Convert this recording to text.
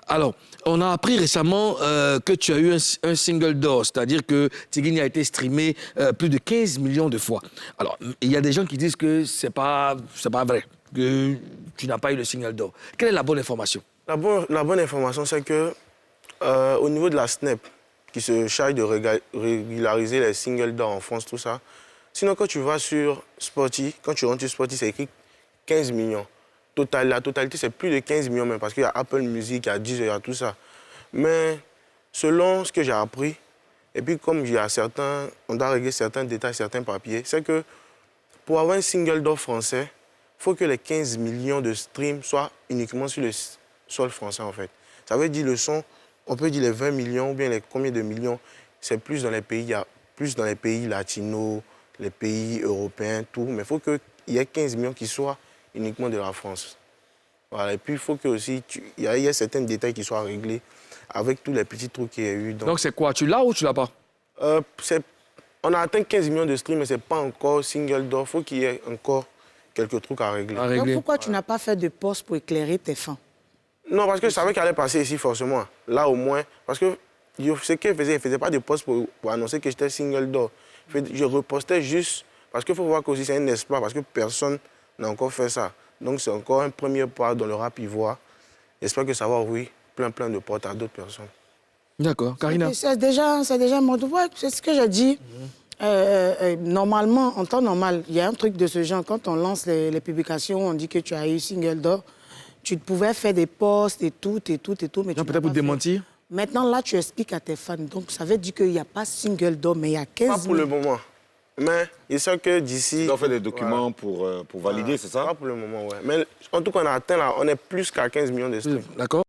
Alors, on a appris récemment que tu as eu un single d'or, c'est-à-dire que Tigini a été streamé plus de 15 millions de fois. Alors, il y a des gens qui disent que c'est pas vrai, que tu n'as pas eu le single d'or. Quelle est la bonne information? La bonne information, c'est que au niveau de la SNEP, qui se charge de régulariser les singles d'or en France, tout ça, sinon quand tu vas sur Spotify, quand tu rentres sur Spotify, c'est écrit 15 millions. La totalité, c'est plus de 15 millions même, parce qu'il y a Apple Music, il y a Deezer, il y a tout ça. Mais selon ce que j'ai appris, et puis comme il y a certains, on doit régler certains détails, certains papiers, c'est que pour avoir un single d'or français, il faut que les 15 millions de streams soient uniquement sur le sol français, en fait. Ça veut dire le son, on peut dire les 20 millions, ou bien les combien de millions, c'est plus dans les pays, il y a plus dans les pays latinos, les pays européens, tout. Mais il faut qu'il y ait 15 millions qui soient uniquement de la France. Voilà. Et puis, il faut que aussi, il y a certains détails qui soient réglés avec tous les petits trucs qu'il y a eu. Donc c'est quoi? Tu l'as ou tu l'as pas? On a atteint 15 millions de streams, mais ce n'est pas encore single d'or. Il faut qu'il y ait encore quelques trucs à régler. Donc pourquoi tu n'as pas fait de poste pour éclairer tes fins? Non, parce que je savais qu'elle allait passer ici forcément. Là, au moins. Parce que ce qu'elle faisait, il ne faisait pas de poste pour annoncer que j'étais single d'or. Je repostais juste. Parce qu'il faut voir qu'aussi c'est un espoir, parce que personne n'a encore fait ça. Donc c'est encore un premier pas dans le rap ivoire. J'espère que ça va ouvrir plein de portes à d'autres personnes. D'accord. Karina? C'est déjà mon devoir. C'est ce que j'ai dit. Normalement, en temps normal, il y a un truc de ce genre. Quand on lance les publications, on dit que tu as eu single d'or. Tu pouvais faire des posts et tout. Mais peut-être pour démentir? Maintenant, là, tu expliques à tes fans. Donc, ça veut dire qu'il n'y a pas single d'or, mais il y a 15 000. Pas pour le moment. Mais il sait que d'ici... Tu dois faire des documents pour valider, c'est ça? Pas pour le moment, ouais. Mais en tout cas, on a atteint là, on est plus qu'à 15 millions de streams. D'accord.